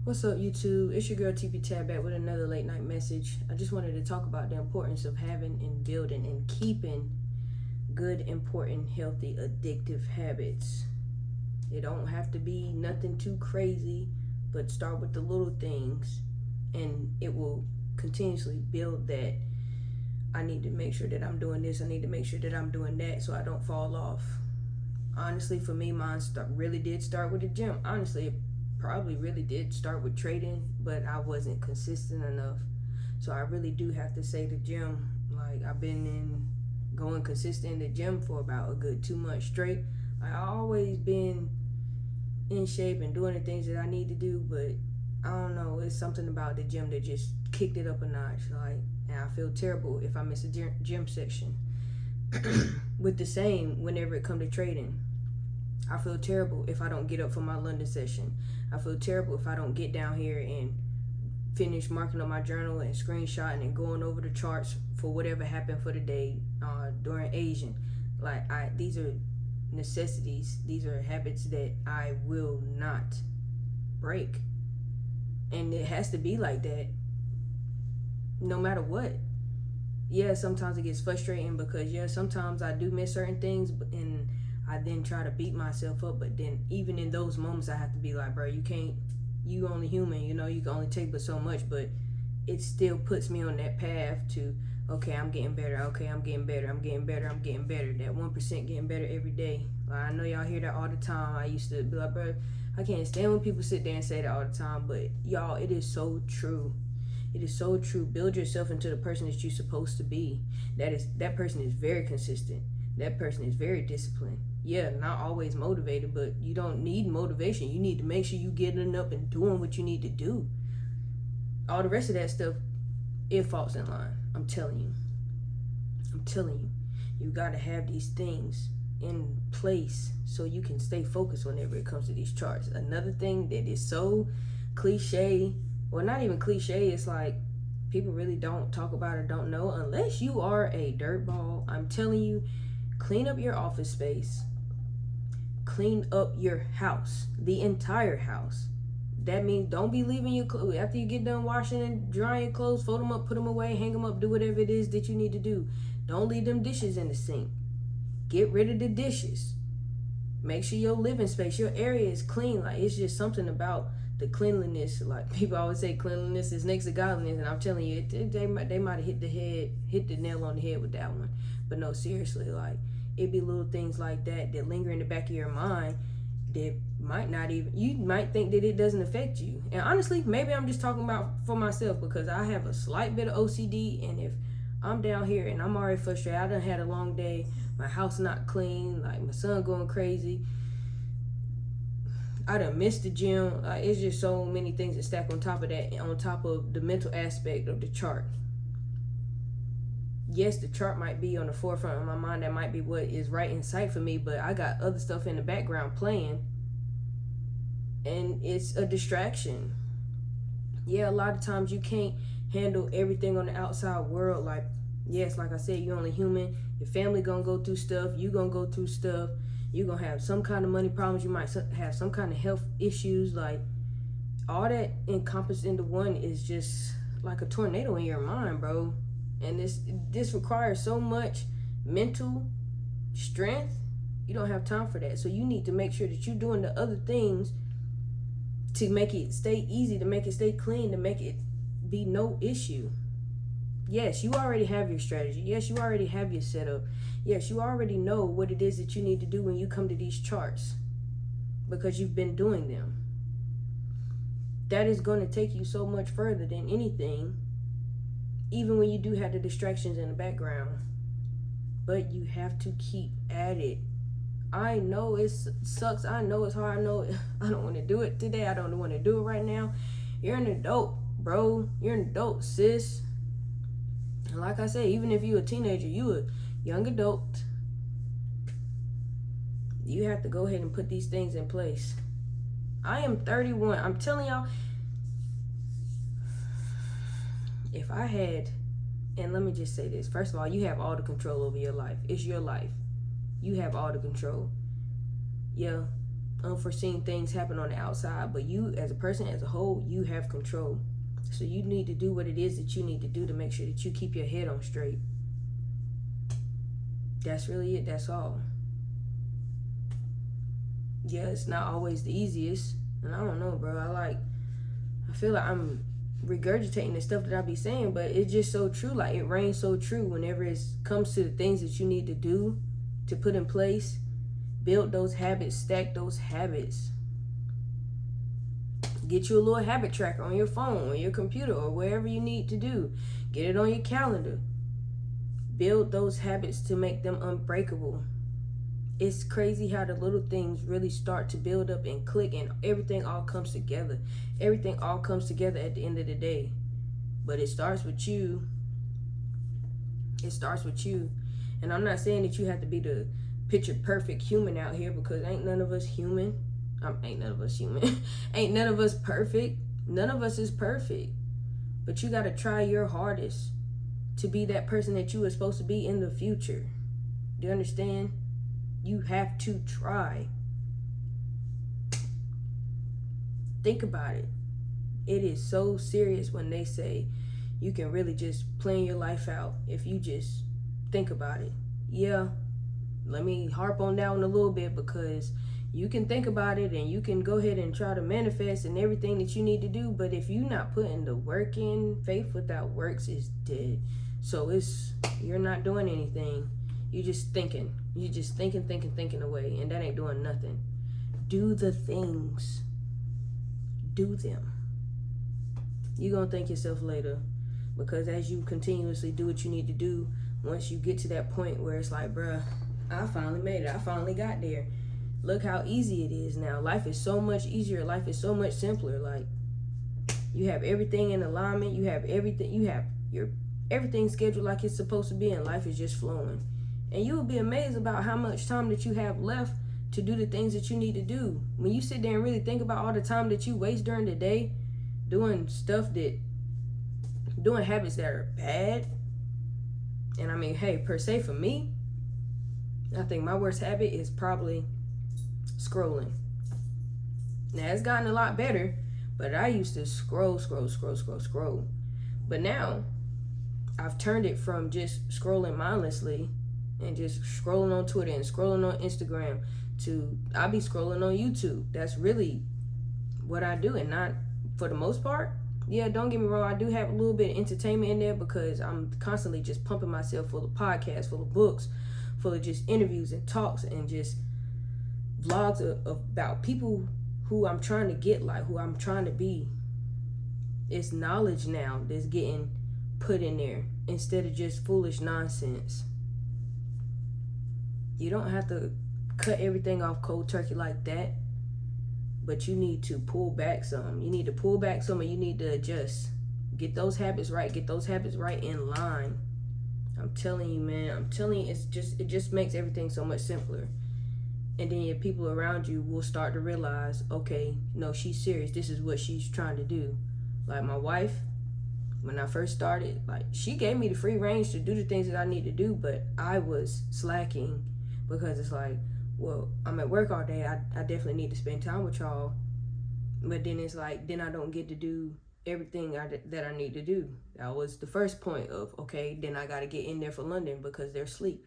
What's up, YouTube? It's your girl TP Tab back with another late night message. I just wanted to talk about the importance of having and building and keeping good, important, healthy, addictive habits. It don't have to be nothing too crazy, but start with the little things and it will continuously build that. I need to make sure that I'm doing this. I need to make sure that I'm doing that so I don't fall off. Honestly, for me, mine really did start with the gym. Honestly, it probably really did start with trading, but I wasn't consistent enough. So I really do have to say the gym, like I've been going consistent in the gym for about a good 2 months straight. I always been in shape and doing the things that I need to do, but I don't know, it's something about the gym that just kicked it up a notch. Like, and I feel terrible if I miss a gym section. With the same, whenever it come to trading, I feel terrible if I don't get up for my London session. I feel terrible if I don't get down here and finish marking up my journal and screenshotting and going over the charts for whatever happened for the day during Asian. These are necessities. These are habits that I will not break. And it has to be like that no matter what. Yeah, sometimes it gets frustrating because sometimes I do miss certain things and I then try to beat myself up, but then even in those moments I have to be like, bro, you only human, you can only take but so much, but it still puts me on that path to, okay, I'm getting better, okay, I'm getting better, I'm getting better, I'm getting better, that 1% getting better every day. I know y'all hear that all the time. I used to be like, bro, I can't stand when people sit there and say that all the time, but y'all, it is so true. It is so true. Build yourself into the person that you're supposed to be. That person is very consistent. That person is very disciplined. Yeah, not always motivated, but you don't need motivation. You need to make sure you getting up and doing what you need to do. All the rest of that stuff, it falls in line. I'm telling you. You got to have these things in place so you can stay focused whenever it comes to these charts. Another thing that is so cliche, well, not even cliche, it's like people really don't talk about it, don't know, unless you are a dirtball. I'm telling you, clean up your office space. Clean up your house, the entire house. That means don't be leaving your clothes after you get done washing and drying your clothes. Fold them up, put them away, hang them up, do whatever it is that you need to do. Don't leave them dishes in the sink. Get rid of the dishes. Make sure your living space, your area is clean. Like, it's just something about the cleanliness. Like, people always say cleanliness is next to godliness, and I'm telling you, they might have hit the nail on the head with that one. But no, seriously, like, it be little things like that linger in the back of your mind that you might think that it doesn't affect you. And honestly, maybe I'm just talking about for myself because I have a slight bit of OCD, and if I'm down here and I'm already frustrated, I done had a long day, my house not clean, like my son going crazy, I done missed the gym. It's just so many things that stack on top of that, on top of the mental aspect of the chart. Yes, the chart might be on the forefront of my mind. That might be what is right in sight for me, but I got other stuff in the background playing, and it's a distraction. Yeah, a lot of times you can't handle everything on the outside world. Like, yes, like I said, you're only human. Your family gonna go through stuff. You gonna go through stuff. You're gonna have some kind of money problems. You might have some kind of health issues. Like, all that encompassed into one is just like a tornado in your mind, bro. And this requires so much mental strength. You don't have time for that. So you need to make sure that you're doing the other things to make it stay easy, to make it stay clean, to make it be no issue. Yes, you already have your strategy. Yes, you already have your setup. Yes, you already know what it is that you need to do when you come to these charts because you've been doing them. That is going to take you so much further than anything, even when you do have the distractions in the background. But you have to keep at it. I know it sucks. I know it's hard. I know I don't want to do it today. I don't want to do it right now. You're an adult, bro. You're an adult, sis. And like I say, even if you're a teenager, you a young adult, you have to go ahead and put these things in place. I am 31. I'm telling y'all, if I had, and let me just say this. First of all, you have all the control over your life. It's your life. You have all the control. Yeah, unforeseen things happen on the outside, but you as a person, as a whole, you have control. So you need to do what it is that you need to do to make sure that you keep your head on straight. That's really it. That's all. Yeah, it's not always the easiest. And I don't know, bro. I feel like I'm regurgitating the stuff that I be saying, but it's just so true. Like, it reigns so true whenever it comes to the things that you need to do, to put in place, build those habits, stack those habits. Get you a little habit tracker on your phone, on your computer, or wherever you need to do. Get it on your calendar. Build those habits to make them unbreakable. It's crazy how the little things really start to build up and click, and everything all comes together. Everything all comes together at the end of the day. But it starts with you. It starts with you. And I'm not saying that you have to be the picture perfect human out here, because ain't none of us human. Ain't none of us human. Ain't none of us perfect. None of us is perfect. But you got to try your hardest to be that person that you are supposed to be in the future. Do you understand? You have to try. Think about it. It is so serious when they say you can really just plan your life out if you just think about it. Yeah, let me harp on that one a little bit, because you can think about it and you can go ahead and try to manifest and everything that you need to do, but if you're not putting the work in, faith without works is dead. So you're not doing anything. You're just thinking. You're just thinking away, and that ain't doing nothing. Do the things. Do them. You're going to thank yourself later, because as you continuously do what you need to do, once you get to that point where it's like, bruh, I finally made it. I finally got there. Look how easy it is now. Life is so much easier. Life is so much simpler. Like, you have everything in alignment. You have everything. You have everything scheduled like it's supposed to be, and life is just flowing. And you will be amazed about how much time that you have left to do the things that you need to do. When you sit there and really think about all the time that you waste during the day doing habits that are bad. And I mean, hey, per se for me, I think my worst habit is probably scrolling. Now, it's gotten a lot better, but I used to scroll. But now, I've turned it from just scrolling mindlessly and just scrolling on Twitter and scrolling on Instagram to I'll be scrolling on YouTube. That's really what I do, and not for the most part. Yeah, don't get me wrong, I do have a little bit of entertainment in there, because I'm constantly just pumping myself full of podcasts, full of books, full of just interviews and talks and just vlogs about people who I'm trying to get like, who I'm trying to be. It's knowledge now that's getting put in there instead of just foolish nonsense. You don't have to cut everything off cold turkey like that, but you need to pull back some. You need to pull back some, and you need to adjust. Get those habits right. Get those habits right in line. I'm telling you, man. I'm telling you, it just makes everything so much simpler. And then your people around you will start to realize, okay, no, she's serious. This is what she's trying to do. Like my wife, when I first started, like, she gave me the free range to do the things that I need to do, but I was slacking, because it's like, well, I'm at work all day. I definitely need to spend time with y'all. But then it's like, then I don't get to do everything that I need to do. That was the first point of, okay, then I got to get in there for London because they're asleep.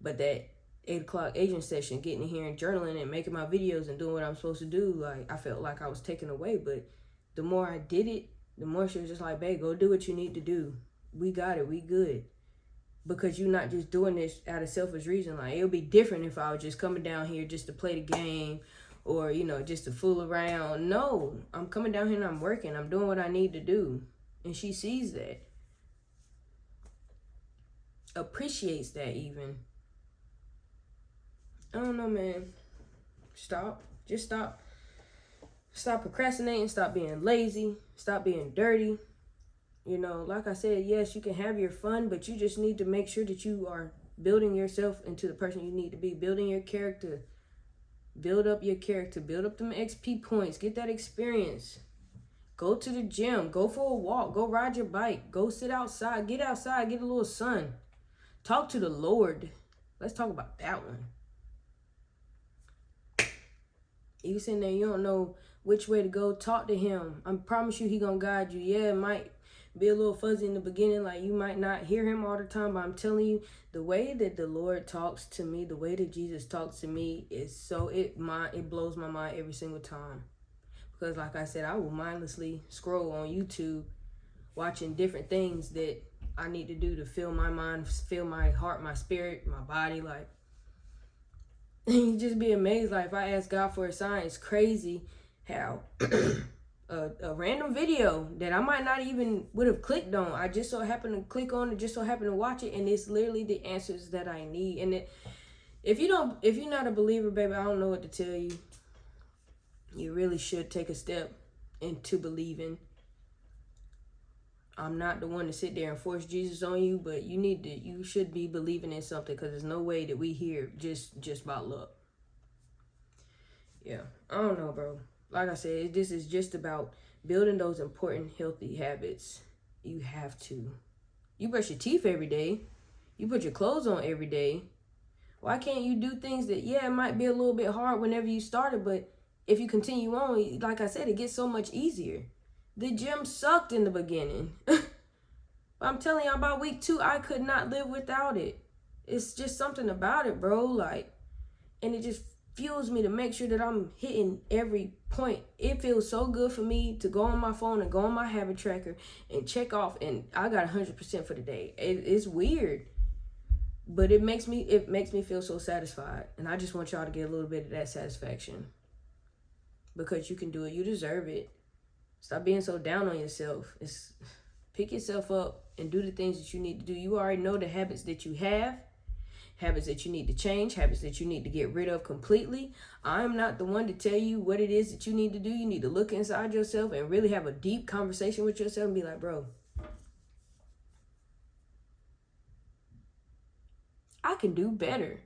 But that 8 o'clock agent session, getting in here and journaling and making my videos and doing what I'm supposed to do, like, I felt like I was taken away. But the more I did it, the more she was just like, babe, go do what you need to do. We got it. We good. Because you're not just doing this out of selfish reason. Like, it would be different if I was just coming down here just to play the game or, just to fool around. No, I'm coming down here and I'm working. I'm doing what I need to do. And she sees that. Appreciates that even. I don't know, man. Stop. Just stop. Stop procrastinating. Stop being lazy. Stop being dirty. Like I said, yes, you can have your fun, but you just need to make sure that you are building yourself into the person you need to be, building your character. Build up your character, build up them XP points, get that experience. Go to the gym, go for a walk, go ride your bike, go sit outside, get a little sun. Talk to the Lord. Let's talk about that one. You sitting there, you don't know which way to go. Talk to him. I promise you he gonna guide you. Yeah, it might be a little fuzzy in the beginning, like you might not hear him all the time, but I'm telling you, the way that the Lord talks to me, the way that Jesus talks to me is so, it blows my mind every single time. Because like I said, I will mindlessly scroll on YouTube watching different things that I need to do to fill my mind, fill my heart, my spirit, my body. Like, you just be amazed. Like, if I ask God for a sign, it's crazy how a random video that I might not even would have clicked on, I just so happened to click on it, just so happened to watch it, and it's literally the answers that I need. And if you're not a believer, baby, I don't know what to tell you. You really should take a step into believing. I'm not the one to sit there and force Jesus on you, but you should be believing in something, because there's no way that we here just about luck. Yeah, I don't know, bro. Like I said, this is just about building those important healthy habits. You have to. You brush your teeth every day. You put your clothes on every day. Why can't you do things that, yeah, it might be a little bit hard whenever you started, but if you continue on, like I said, it gets so much easier. The gym sucked in the beginning. I'm telling y'all, about week 2, I could not live without it. It's just something about it, bro. Like, and it just fuels me to make sure that I'm hitting every point. It feels so good for me to go on my phone and go on my habit tracker and check off, and I got 100% for the day. It's weird, but it makes me feel so satisfied, and I just want y'all to get a little bit of that satisfaction, because you can do it. You deserve it. Stop being so down on yourself. Pick yourself up and do the things that you need to do. You already know the habits that you have, habits that you need to change, habits that you need to get rid of completely. I'm not the one to tell you what it is that you need to do. You need to look inside yourself and really have a deep conversation with yourself and be like, bro, I can do better.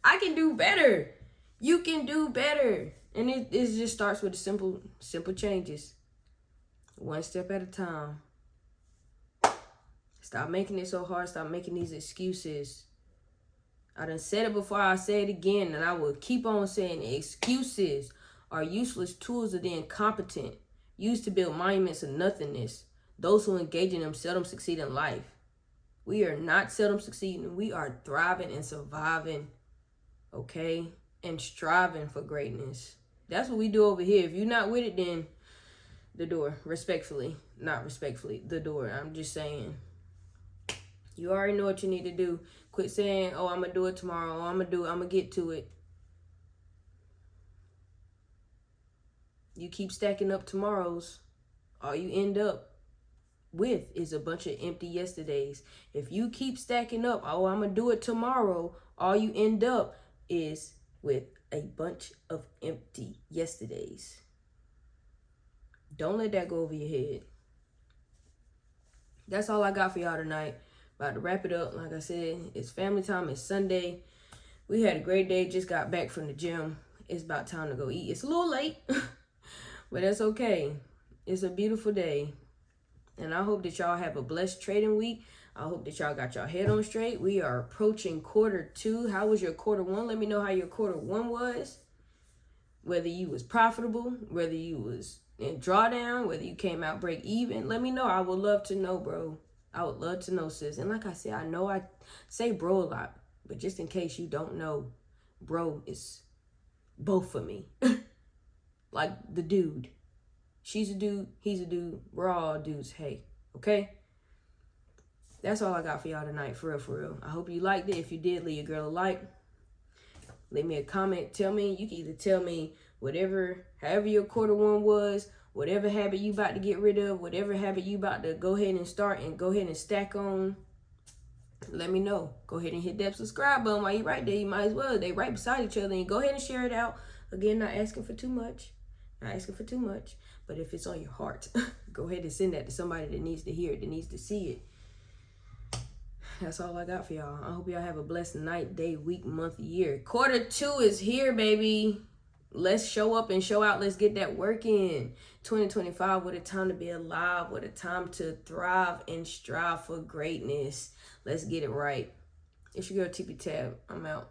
I can do better. You can do better. And it just starts with the simple changes. One step at a time. Stop making it so hard. Stop making these excuses. I done said it before, I'll say it again, and I will keep on saying it. Excuses are useless tools of the incompetent, used to build monuments of nothingness. Those who engage in them seldom succeed in life. We are not seldom succeeding. We are thriving and surviving, okay? And striving for greatness. That's what we do over here. If you're not with it, then the door. Respectfully. Not respectfully. The door. I'm just saying. You already know what you need to do. Quit saying, oh, I'm going to do it tomorrow. Oh, I'm going to get to it. You keep stacking up tomorrows. All you end up with is a bunch of empty yesterdays. If you keep stacking up, oh, I'm going to do it tomorrow, all you end up is with a bunch of empty yesterdays. Don't let that go over your head. That's all I got for y'all tonight. About to wrap it up. Like I said, it's family time. It's Sunday. We had a great day. Just got back from the gym. It's about time to go eat. It's a little late, but that's okay. It's a beautiful day. And I hope that y'all have a blessed trading week. I hope that y'all got y'all head on straight. We are approaching Q2. How was your Q1? Let me know how your Q1 was. Whether you was profitable, whether you was in drawdown, whether you came out break even. Let me know. I would love to know, bro. I would love to know, sis. And like I said, I know I say bro a lot, but just in case you don't know, bro is both for me. Like the dude. She's a dude, he's a dude, we're all dudes. Hey, okay? That's all I got for y'all tonight, for real, for real. I hope you liked it. If you did, leave your girl a like. Leave me a comment. Tell me, you can either tell me whatever, however your Q1 was, whatever habit you about to get rid of, whatever habit you about to go ahead and start and go ahead and stack on. Let me know. Go ahead and hit that subscribe button while you're right there. You might as well. They right beside each other. And go ahead and share it out. Again, not asking for too much. Not asking for too much. But if it's on your heart, go ahead and send that to somebody that needs to hear it, that needs to see it. That's all I got for y'all. I hope y'all have a blessed night, day, week, month, year. Q2 is here, baby. Let's show up and show out. Let's get that work in. 2025, what a time to be alive. What a time to thrive and strive for greatness. Let's get it right. It's your girl, TP Tab. I'm out.